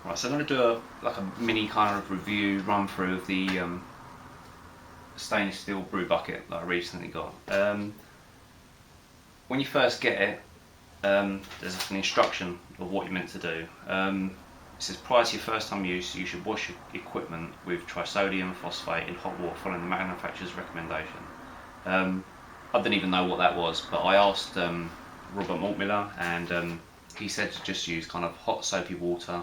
Right, so I'm going to do a mini kind of review run through of the stainless steel brew bucket that I recently got. When you first get it, there's an instruction of what you're meant to do. It says prior to your first time use, you should wash your equipment with trisodium phosphate in hot water following the manufacturer's recommendation. I didn't even know what that was, but I asked Malt Miller, and he said to just use kind of hot soapy water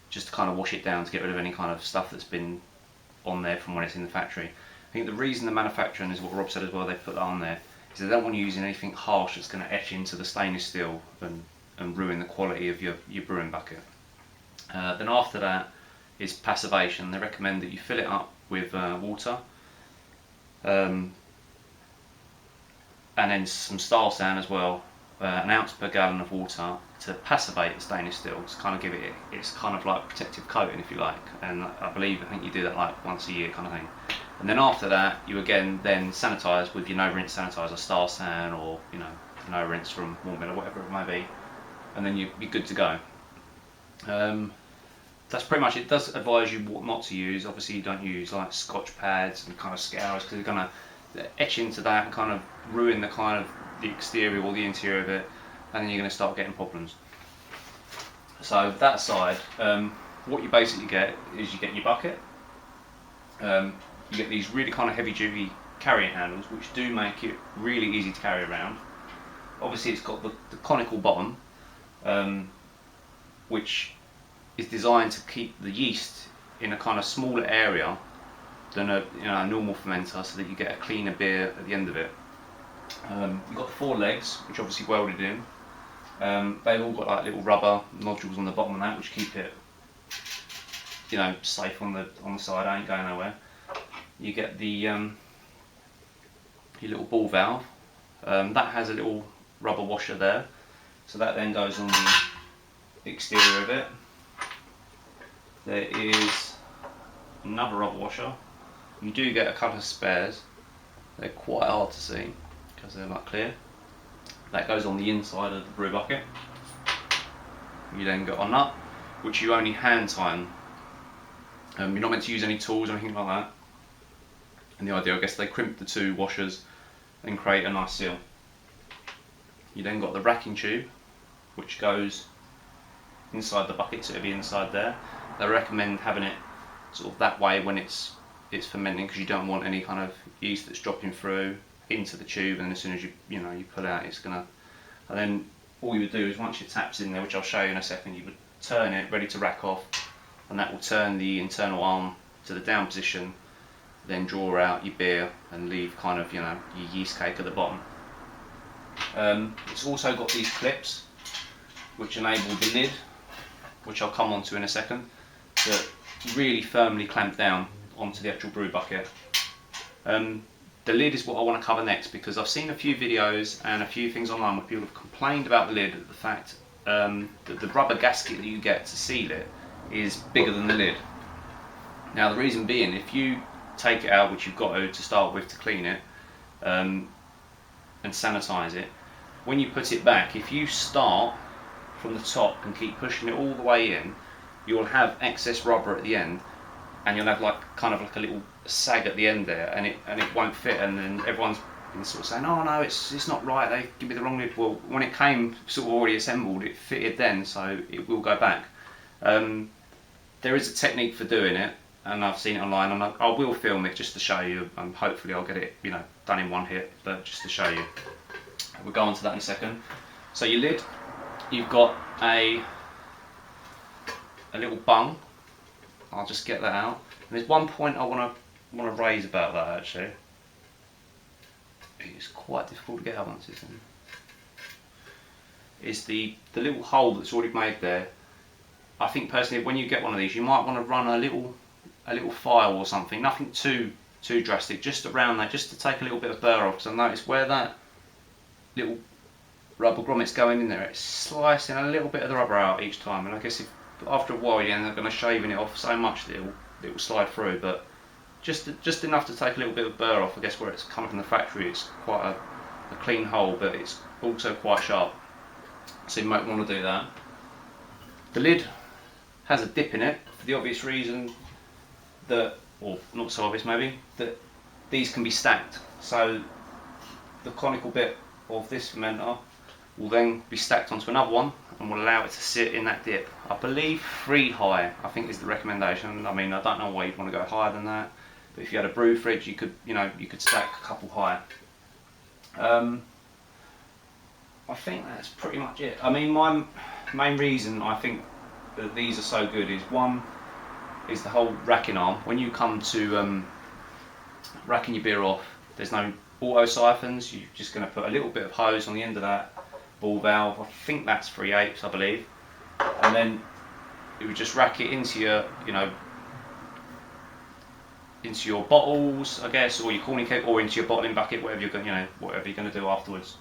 just to kind of wash it down to get rid of any kind of stuff that's been on there from when it's in the factory. I think the reason the manufacturer, and is what Rob said as well, they put that on there, is they don't want you using anything harsh that's going to etch into the stainless steel and ruin the quality of your brewing bucket. Then after that is passivation. They recommend that you fill it up with water, and then some style sand as well, an ounce per gallon of water to passivate the stainless steel, to kind of give it its kind of like protective coating, if you like. And I think you do that like once a year kind of thing. And then after that, you again then sanitize with your no rinse sanitizer, Star San, or no rinse from Malt Miller, whatever it may be, and then you're good to go. That's pretty much it. It does advise you what not to use. Obviously, you don't use like Scotch pads and kind of scours, because they're going to etch into that and kind of ruin the kind of the exterior or the interior of it, and then you're going to start getting problems. So that aside, what you basically get is you get your bucket. You get these really kind of heavy duty carrying handles, which do make it really easy to carry around. Obviously, it's got the conical bottom, which is designed to keep the yeast in a kind of smaller area than a normal fermenter, so that you get a cleaner beer at the end of it. You've got the four legs, which are obviously welded in. They've all got like little rubber nodules on the bottom of that, which keep it safe on the side. It ain't going nowhere. You get the your little ball valve. That has a little rubber washer there, so that then goes on the exterior of it. There is another rubber washer. You do get a couple of spares. They're quite hard to see because they're not clear. That goes on the inside of the brew bucket. You then got a nut, which you only hand tighten. You're not meant to use any tools or anything like that. And the idea, I guess, they crimp the two washers and create a nice seal. You then got the racking tube, which goes inside the bucket, so it'll be inside there. They recommend having it sort of that way when it's fermenting, because you don't want any kind of yeast that's dropping through into the tube, and as soon as you pull out, it's gonna. And then all you would do is, once your tap's in there, which I'll show you in a second, you would turn it ready to rack off, and that will turn the internal arm to the down position, then draw out your beer and leave kind of your yeast cake at the bottom. It's also got these clips which enable the lid, which I'll come on to in a second, that really firmly clamp down onto the actual brew bucket. The lid is what I want to cover next, because I've seen a few videos and a few things online where people have complained about the lid, the fact that the rubber gasket that you get to seal it is bigger than the lid. Now the reason being, if you take it out, which you've got to start with to clean it and sanitize it, when you put it back, if you start from the top and keep pushing it all the way in, you'll have excess rubber at the end, and you'll have kind of like a little sag at the end there, and it won't fit. And then everyone's been sort of saying, oh no, it's not right, they give me the wrong lid. Well, when it came sort of already assembled, it fitted then, so it will go back. There is a technique for doing it, and I've seen it online, and I will film it just to show you, and hopefully I'll get it done in one hit, but just to show you. We'll go on to that in a second. So your lid, you've got a little bung. I'll just get that out. And there's one point I want to raise about that actually. It's quite difficult to get out once it's in. Is the little hole that's already made there. I think personally, when you get one of these, you might want to run a little file or something. Nothing too drastic, just around that, just to take a little bit of burr off. Because I noticed where that little rubber grommet's going in there, it's slicing a little bit of the rubber out each time. And I guess after a while you end up going to shaving it off so much that it will slide through. But just enough to take a little bit of burr off. I guess where it's coming from the factory, it's quite a clean hole, but it's also quite sharp. So you might want to do that. The lid has a dip in it for the obvious reason that, or not so obvious maybe, that these can be stacked. So the conical bit of this fermenter will then be stacked onto another one and will allow it to sit in that dip. I believe 3 high, I think, is the recommendation. I mean, I don't know why you'd want to go higher than that, but if you had a brew fridge, you could, you could stack a couple higher. I think that's pretty much it. I mean, my main reason I think that these are so good is, one, is the whole racking arm. When you come to racking your beer off, there's no auto siphons. You're just going to put a little bit of hose on the end of that ball valve. I think that's 3/8, I believe, and then you would just rack it into your, into your bottles, I guess, or your corny keg, or into your bottling bucket, whatever you're going, whatever you're going to do afterwards.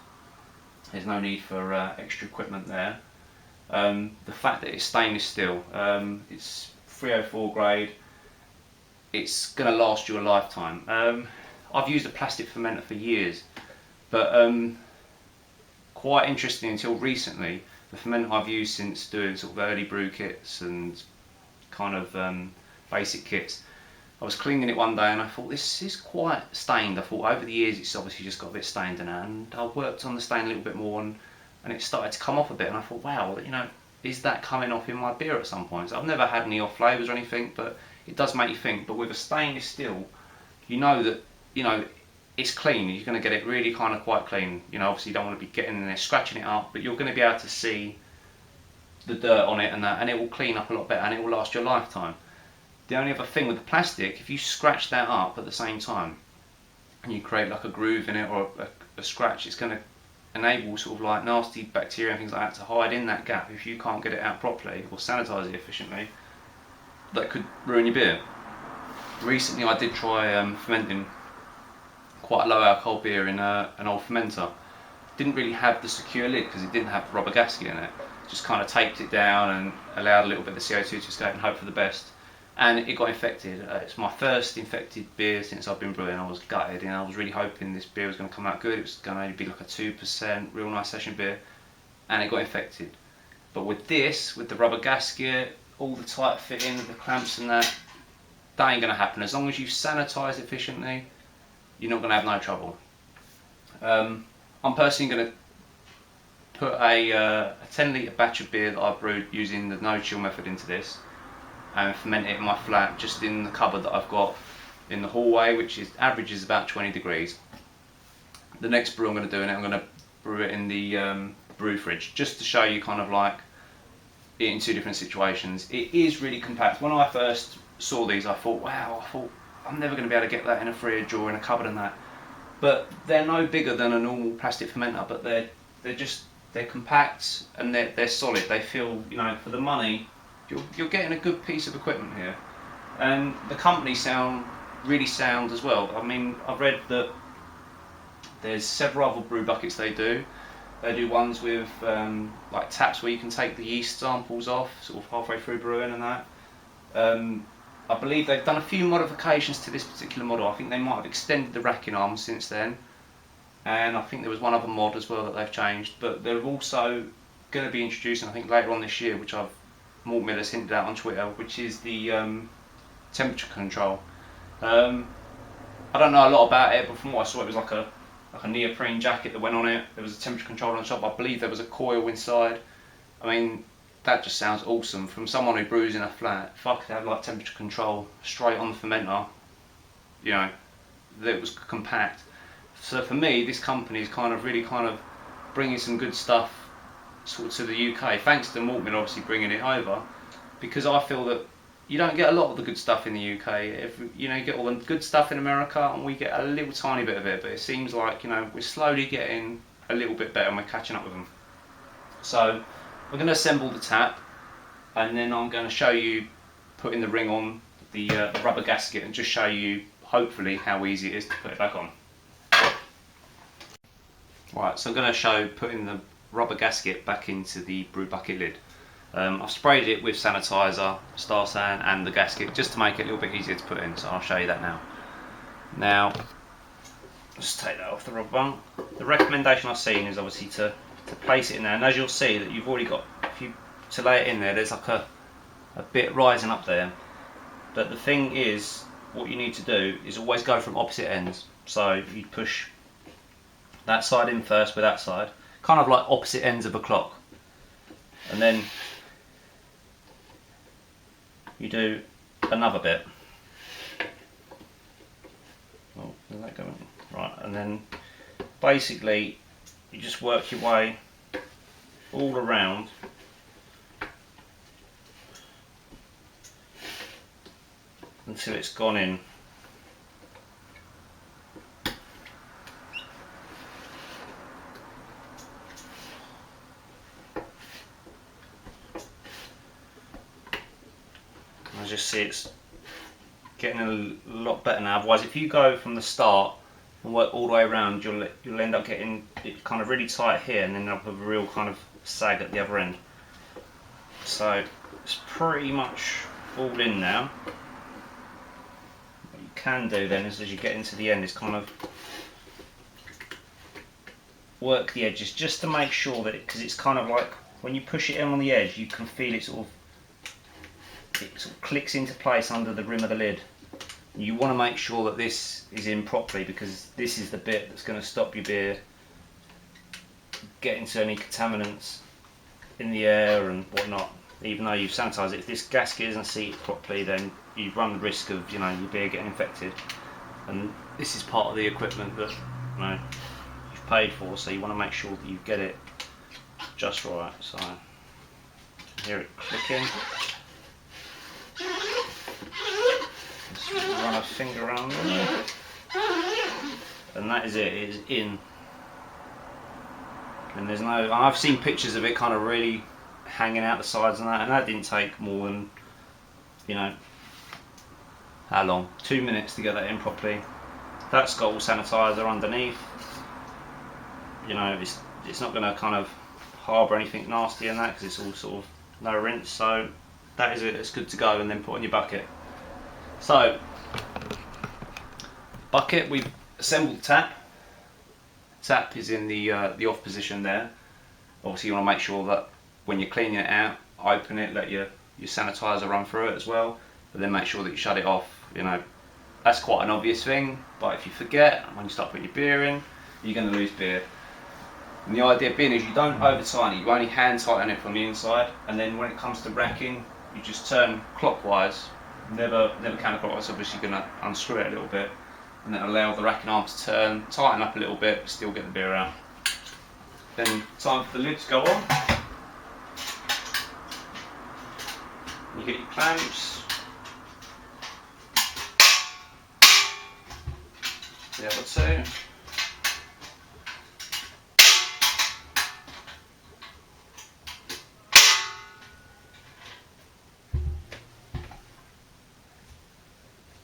There's no need for extra equipment there. The fact that it's stainless steel, it's 304 grade, it's going to last you a lifetime. I've used a plastic fermenter for years, but quite interesting, until recently, the fermenter I've used since doing sort of early brew kits and kind of basic kits, I was cleaning it one day and I thought, this is quite stained. I thought over the years it's obviously just got a bit stained in it, and I worked on the stain a little bit more and it started to come off a bit, and I thought, wow, is that coming off in my beer at some point? So I've never had any off flavours or anything, but it does make you think. But with a stainless steel, you know that, it's clean. You're going to get it really kind of quite clean. Obviously you don't want to be getting in there scratching it up, but you're going to be able to see the dirt on it and that, and it will clean up a lot better and it will last your lifetime. The only other thing with the plastic, if you scratch that up at the same time and you create like a groove in it or a scratch, it's going to enable sort of like nasty bacteria and things like that to hide in that gap. If you can't get it out properly or sanitize it efficiently, that could ruin your beer. Recently I did try fermenting quite a low alcohol beer in an old fermenter. Didn't really have the secure lid because it didn't have the rubber gasket in it. Just kind of taped it down and allowed a little bit of the CO2 to escape and hope for the best. And it got infected. It's my first infected beer since I've been brewing. I was gutted, and I was really hoping this beer was going to come out good. It was going to be like a 2% real nice session beer, and it got infected. But with this, with the rubber gasket, all the tight fitting, the clamps and that ain't going to happen. As long as you sanitize efficiently, you're not going to have no trouble. I'm personally going to put a 10 litre batch of beer that I brewed using the no chill method into this and ferment it in my flat, just in the cupboard that I've got in the hallway, which averages about 20 degrees. The next brew I'm going to do in it, I'm going to brew it in the brew fridge, just to show you kind of like it in 2 different situations. It is really compact. When I first saw these, I thought, wow, I'm never going to be able to get that in a fridge or in a cupboard and that. But they're no bigger than a normal plastic fermenter, but they're compact and they're solid. They feel, for the money, you're getting a good piece of equipment here. And the company sound really sound as well. I mean, I've read that there's several other brew buckets they do. They do ones with like taps where you can take the yeast samples off, sort of halfway through brewing and that. I believe they've done a few modifications to this particular model. I think they might have extended the racking arm since then, and I think there was one other mod as well that they've changed. But they're also going to be introducing, I think later on this year, which Malt Miller's hinted at on Twitter, which is the temperature control. I don't know a lot about it, but from what I saw, it was like a neoprene jacket that went on it. There was a temperature control on the top. I believe there was a coil inside. I mean, that just sounds awesome. From someone who brews in a flat, if I could have like temperature control straight on the fermenter, that was compact. So for me, this company is really bringing some good stuff sort of to the UK, thanks to Malt Miller obviously bringing it over, because I feel that you don't get a lot of the good stuff in the UK. You get all the good stuff in America and we get a little tiny bit of it, but it seems like we're slowly getting a little bit better and we're catching up with them. So we're going to assemble the tap, and then I'm going to show you putting the ring on the rubber gasket and just show you hopefully how easy it is to put it back on. Right, so I'm going to show putting the rubber gasket back into the brew bucket lid. I've sprayed it with sanitizer, Star San, and the gasket just to make it a little bit easier to put in, so I'll show you that now. Now, just take that off the rubber band. The recommendation I've seen is obviously to place it in there, and as you'll see that you've already got, to lay it in there, there's like a a bit rising up there. But the thing is, what you need to do is always go from opposite ends. So you push that side in first with that side, kind of like opposite ends of a clock. And then you do another bit. Oh, is that going? Right, and then basically you just work your way all around until it's gone in. I just see it's getting a lot better now. Otherwise, if you go from the start and work all the way around, you'll end up getting it kind of really tight here, and then up with a real kind of sag at the other end. So it's pretty much all in now. What you can do then is, as you get into the end, is kind of work the edges just to make sure that because it's kind of like when you push it in on the edge, you can feel it sort of clicks into place under the rim of the lid. You want to make sure that this is in properly, because this is the bit that's going to stop your beer getting to any contaminants in the air and whatnot. Even though you've sanitised it, if this gasket isn't seated properly, then you run the risk of, you know, your beer getting infected. And this is part of the equipment that, you know, you've paid for, so you want to make sure that you get it just right. So hear it clicking. Just run a finger around there, and that is it. It is in. And there's no. I've seen pictures of it kind of really hanging out the sides and that didn't take more than, you know, how long? 2 minutes to get that in properly. That's got all sanitizer underneath. You know, it's not going to kind of harbour anything nasty in that because it's all sort of no rinse. So that is it. It's good to go, and then put on your bucket. So bucket, we've assembled the tap. Tap is in the off position there. Obviously you want to make sure that when you're cleaning it out, open it, let your sanitizer run through it as well, but then make sure that you shut it off. You know, that's quite an obvious thing, but if you forget, when you start putting your beer in, you're going to lose beer. And the idea being is you don't over tighten it, you only hand tighten it from the inside, and then when it comes to racking, you just turn clockwise, never counterclockwise. Obviously you're going to unscrew it a little bit, and then allow the racking arm to turn, tighten up a little bit, still get the beer out. Then time for the lid to go on. You get your clamps, the other two.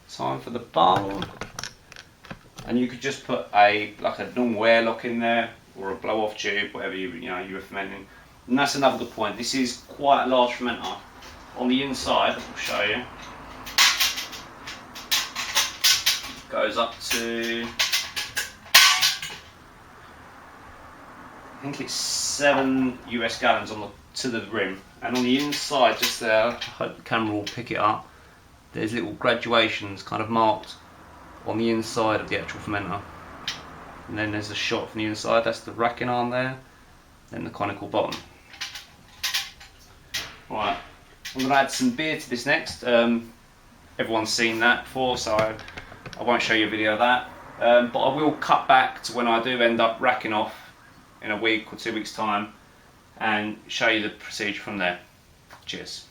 Time for the bung, and you could just put a normal airlock in there, or a blow off tube, whatever you were fermenting. And that's another good point. This is quite a large fermenter. On the inside, I'll show you, goes up to, I think it's 7 US gallons to the rim, and on the inside just there, I hope the camera will pick it up, there's little graduations kind of marked on the inside of the actual fermenter. And then there's a shot from the inside, that's the racking arm there, then the conical bottom. Right, I'm going to add some beer to this next. Everyone's seen that before, so I won't show you a video of that. But I will cut back to when I do end up racking off in a week or 2 weeks time and show you the procedure from there. Cheers.